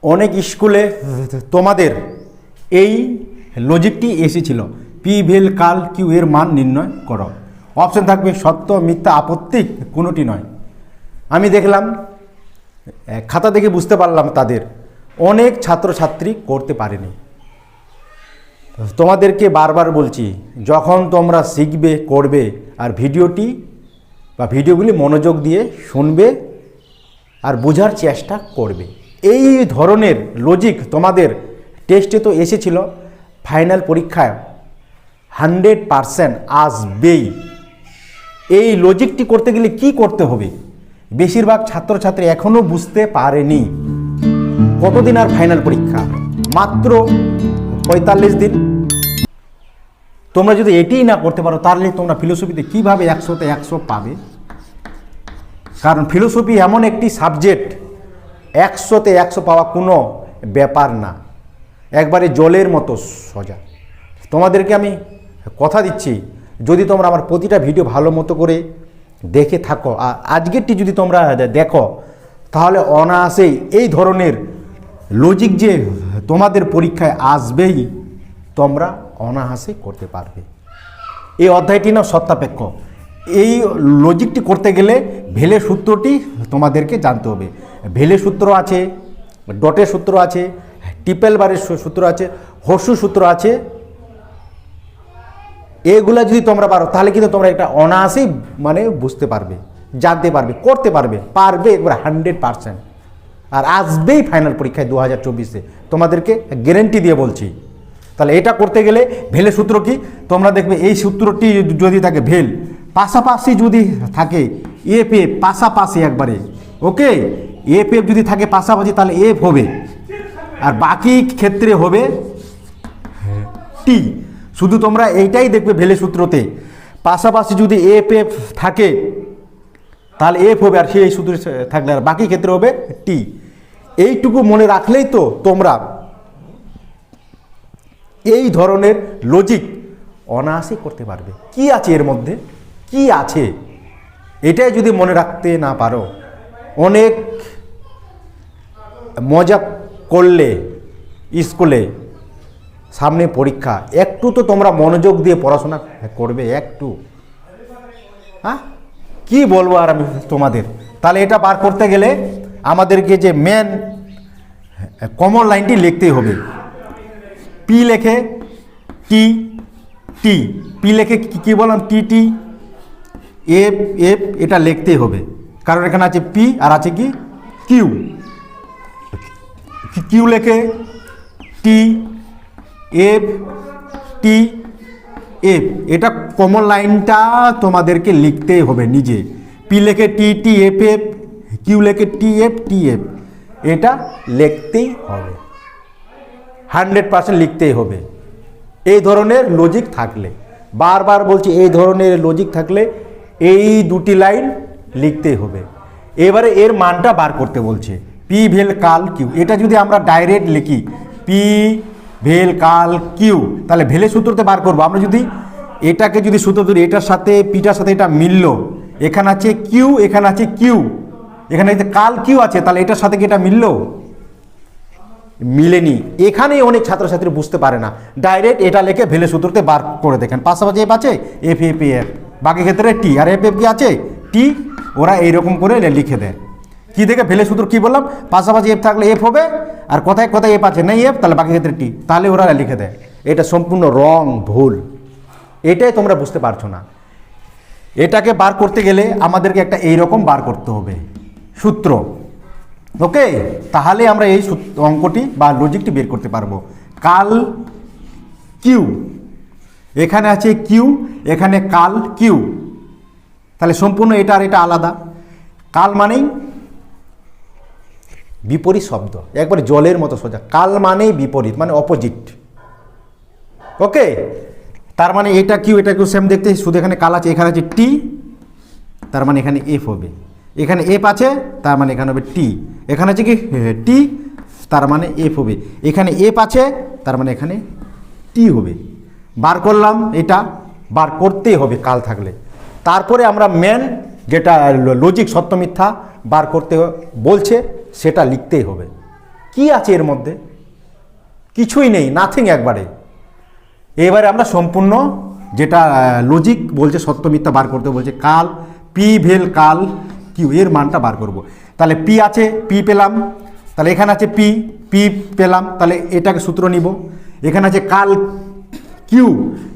অনেক স্কুলে তোমাদের এই লজিকটি এসেছিল, পি ভেল কাল কিউ এর মান নির্ণয় করো। অপশন থাকবে সত্য, মিথ্যা, আপত্তি, কোনোটি নয়। আমি দেখলাম, খাতা দেখে বুঝতে পারলাম তাদের অনেক ছাত্রছাত্রী করতে পারেনি। তোমাদেরকে বারবার বলছি, যখন তোমরা শিখবে করবে আর ভিডিওগুলি মনোযোগ দিয়ে শুনবে আর বোঝার চেষ্টা করবে। এই ধরনের লজিক তোমাদের টেস্টে তো এসেছিল, ফাইনাল পরীক্ষায় 100% আসবেই। এই লজিকটি করতে গেলে কি করতে হবে? বেশিরভাগ ছাত্রছাত্রী এখনও বুঝতে পারেনি। কতদিন আর ফাইনাল পরীক্ষা? মাত্র 45 দিন। তোমরা যদি এটিই না করতে পারো তাহলে তোমরা ফিলোসফিতে কীভাবে 100তে 100 পাবে? কারণ ফিলোসফি এমন একটি সাবজেক্ট, 100তে 100 পাওয়া কোনো ব্যাপার না, একবারে জলের মতো সোজা। তোমাদেরকে আমি কথা দিচ্ছি, যদি তোমরা আমার প্রতিটা ভিডিও ভালো মতো করে দেখে থাকো আর আজকেরটি যদি তোমরা দেখো, তাহলে অনায়াসেই এই ধরনের লজিক যে তোমাদের পরীক্ষায় আসবেই, তোমরা অনায়াসে করতে পারবে। এই অধ্যায়টি না সত্যাপেক্ষ। এই লজিকটি করতে গেলে ভেলে সূত্রটি তোমাদেরকে জানতে হবে। ভেলে সূত্র আছে, ডটের সূত্র আছে, ট্রিপল বারের সূত্র আছে, হর্ষু সূত্র আছে। এগুলা যদি তোমরা পারো তাহলে কিন্তু তোমরা একটা অনায়াসেই বুঝতে পারবে, জানতে পারবে, করতে পারবে একবার 100%। আর আসবেই ফাইনাল পরীক্ষায় 2024-এ, তোমাদেরকে গ্যারেন্টি দিয়ে বলছি। তাহলে এটা করতে গেলে ভেলে সূত্র কি তোমরা দেখবে, এই সূত্রটি যদি থাকে ভেল পাশাপাশি যদি থাকে এফ পাশাপাশি একবারে, ওকে, এফ যদি থাকে পাশাপাশি তাহলে এফ হবে, আর বাকি ক্ষেত্রে হবে টি। শুধু তোমরা এইটাই দেখবে ভেলে সূত্রতে, পাশাপাশি যদি এফ থাকে তাহলে এফ হবে, আর সেই সূত্র থাকলে আর বাকি ক্ষেত্রে হবে টি। এইটুকু মনে রাখলেই তো তোমরা এই ধরনের লজিক অনায়াসে করতে পারবে। কি আছে এর মধ্যে, কি আছে এটাই যদি মনে রাখতে না পারো, অনেক মজা করলে স্কুলে সামনে পরীক্ষা, একটু তো তোমরা মনোযোগ দিয়ে পড়াশোনা করবে একটু। হ্যাঁ, কি বলবো আর আমি তোমাদের। তাহলে এটা বার করতে গেলে আমাদেরকে যে মেন কমন লাইনটি লিখতেই হবে। পি লেখে টি টি, পি লেখে কি বললাম, টি টি, এফ এফ, এটা লিখতেই হবে। কারণ এখানে আছে পি আর আছে কি কিউ। কিউ লেখে টি এফ টি এফ, এটা কমন লাইনটা তোমাদেরকে লিখতেই হবে নিজে। পি লেখে টি টি এফ এফ, কিউ লেখে টি এফ টি এফ, এটা লিখতেই হবে, 100% লিখতেই হবে। এই ধরনের লজিক থাকলে, বারবার বলছি, এই ধরনের লজিক থাকলে এই দুটি লাইন লিখতেই হবে। এবারে এর মানটা বার করতে বলছে, পি ভেল কাল কিউ। এটা যদি আমরা ডাইরেক্ট লিখি পি ভেল কাল কিউ, তাহলে ভেলে সূত্রতে বার করবো। আমরা যদি এটাকে যদি সূত্র ধরি, এটার সাথে পিটার সাথে এটা মিললো, এখানে আছে কিউ, এখানে আছে কিউ, এখানে কাল কিউ আছে, তাহলে এটার সাথে কি এটা মিললো? মিলেনি। এখানেই অনেক ছাত্রছাত্রী বুঝতে পারে না, ডাইরেক্ট এটা লিখে ভেলে সূত্রতে বার করে দেখেন। পাশাপাশি এফ আছে, এফ এফ এফ, বাকি ক্ষেত্রে টি, আর এফ এফ কি আছে টি, ওরা এইরকম করে লিখে দেয়। কি দেখে ভেলে সূত্র কি বললাম, পাশাপাশি এফ থাকলে এফ হবে, আর কোথায় কোথায় এফ আছে নেই এফ, তাহলে বাকি ক্ষেত্রে টি, তাহলে ওরা লিখে দেয়। এটা সম্পূর্ণ রং, ভুল। এটাই তোমরা বুঝতে পারছো না। এটাকে বার করতে গেলে আমাদেরকে একটা এইরকম বার করতে হবে সূত্র, ওকে, তাহলে আমরা এই অঙ্কটি বা লজিকটি বের করতে পারবো। কাল কিউ, এখানে আছে কিউ, এখানে কাল কিউ, তাহলে সম্পূর্ণ এটা আর এটা আলাদা। কাল মানেই বিপরীত শব্দ, একবারে জলের মতো সোজা। কাল মানেই বিপরীত, মানে অপোজিট, ওকে। তার মানে এটা কিউ এটা কিউ সেম দেখতে, শুধু এখানে কাল আছে, এখানে আছে টি, তার মানে এখানে এফ হবে। এখানে এফ আছে, তার মানে এখানে হবে টি। এখানে আছে কি টি, তার মানে এফ হবে। এখানে এফ আছে, তার মানে এখানে টি হবে। বার করলাম, এটা বার করতেই হবে কাল থাকলে। তারপরে আমরা মেন যেটা লজিক সত্য মিথ্যা বার করতে বলছে সেটা লিখতেই হবে। কি আছে এর মধ্যে? কিছুই নেই, নাথিং একবারে। এবারে আমরা সম্পূর্ণ যেটা লজিক বলছে সত্য মিথ্যা বার করতে বলছে, কাল পি ভেল কাল কিউ এর মানটা বার করব। তাহলে পি আছে, পি পেলাম, তাহলে এখানে আছে পি, পি পেলাম, তাহলে এটাকে সূত্র নিব। এখানে আছে কাল কিউ,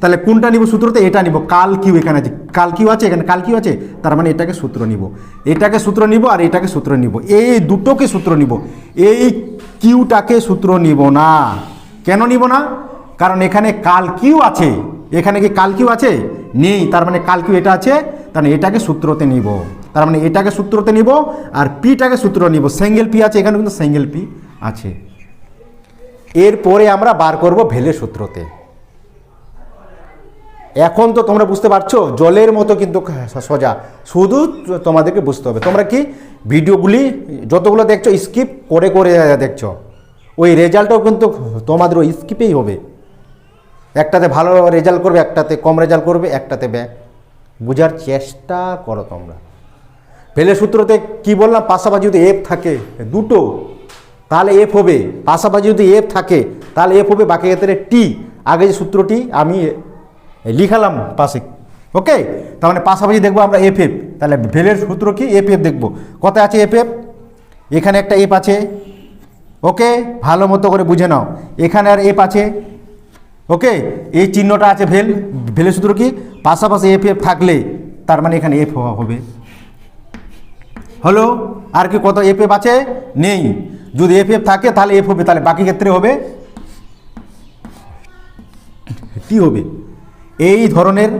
তাহলে কোনটা নিব সূত্রতে? এটা নিব, কাল কিউ। এখানে আছে কাল কিউ আছে, এখানে কাল কিউ আছে, তার মানে এটাকে সূত্র নিব, এটাকে সূত্র নিব, আর এটাকে সূত্র নিব, এই দুটোকে সূত্র নিব। এই কিউটাকে সূত্র নিব না। কেন নিব না? কারণ এখানে কাল কিউ আছে, এখানে কি কাল কিউ আছে? নেই, তার মানে কাল কিউ এটা আছে, তার মানে এটাকে সূত্রতে নিব, তার মানে এটাকে সূত্রতে নিব, আর পিটাকে সূত্র নিব। সিঙ্গেল পি আছে, এখানে কিন্তু সিঙ্গেল পি আছে। এরপরে আমরা বার করব ভেলের সূত্রতে। এখন তো তোমরা বুঝতে পারছো, জলের মতো কিন্তু সোজা, শুধু তোমাদেরকে বুঝতে হবে। তোমরা কি ভিডিওগুলি যতগুলো দেখছো স্কিপ করে করে দেখছো, ওই রেজাল্টটাও কিন্তু তোমাদের ওই স্কিপেই হবে। একটাতে ভালো রেজাল্ট করবে, একটাতে কম রেজাল্ট করবে, একটাতে ব্যাক। বোঝার চেষ্টা করো তোমরা। ভেলের সূত্রতে কি বললাম? পাশাপাশি যদি এফ থাকে দুটো তাহলে এফ হবে, পাশাপাশি যদি এফ থাকে তাহলে এফ হবে, বাকি ক্ষেত্রে টি। আগে যে সূত্রটি আমি লিখালাম পাশে, ওকে? তার মানে পাশাপাশি দেখবো আমরা এফ এফ, তাহলে ভেলের সূত্র কি? এফ এফ দেখবো। কোথায় আছে এফ এফ? এখানে একটা এফ আছে, ওকে? ভালো মতো করে বুঝে নাও, এখানে আর এফ আছে, ওকে? এই চিহ্নটা আছে ভেল, ভেলের সূত্র কি? পাশাপাশি এফ এফ থাকলে তার মানে এখানে এফ হবে। হলো? আর কি কত এফ এফ আছে? নেই। যদি এফ এফ থাকে তাহলে এফ হবে, তাহলে বাকি ক্ষেত্রে হবে টি হবে। এই ধরনের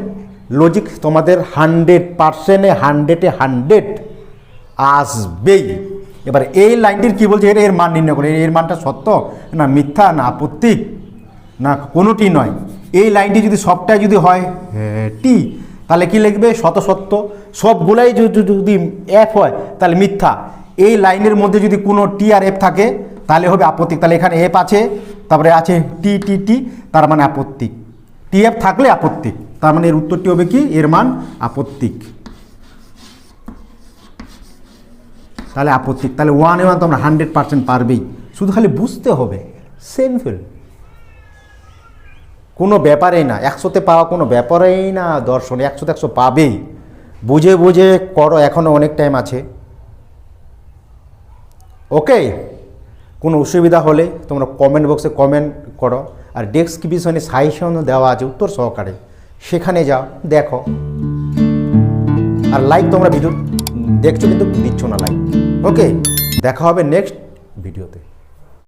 লজিক তোমাদের 100%-এ 100 আসবেই। এবার এই লাইনটির কি বলছে? এর মান নির্ণয় করে, এর মানটা সত্য না মিথ্যা না আপত্তিক না কোনোটি নয়। এই লাইনটি যদি সবটাই যদি হয় টি, তাহলে কি লিখবে? শত সত্য। সবগুলাই যদি এফ হয় তাহলে মিথ্যা। এই লাইনের মধ্যে যদি কোনো টি আর এফ থাকে তাহলে হবে আপত্তিক। তাহলে এখানে এফ আছে, তারপরে আছে টি টি টি, তার মানে আপত্তিক। টি এফ থাকলে আপত্তিক, তার মানে এর উত্তরটি হবে কি? এর মান আপত্তিক। তাহলে আপত্তিক, তাহলে 1 তোমরা 100% পারবেই, শুধু খালি বুঝতে হবে। সিম্পল, কোনো ব্যাপারেই না, 100তে পাওয়া কোনো ব্যাপারেই না। দর্শন 100তে 100 পাবেই। বুঝে বুঝে করো, এখনও অনেক টাইম আছে, ওকে? কোনো অসুবিধা হলে তোমরা কমেন্ট বক্সে কমেন্ট করো, আর ডেসক্রিপশনে সাজেশন দেওয়া আছে উত্তর সহকারে, সেখানে যাও দেখো। আর লাইক তোমরা ভিডিও দেখছো কিন্তু দিচ্ছ না লাইক, ওকে? দেখা হবে নেক্সট ভিডিওতে।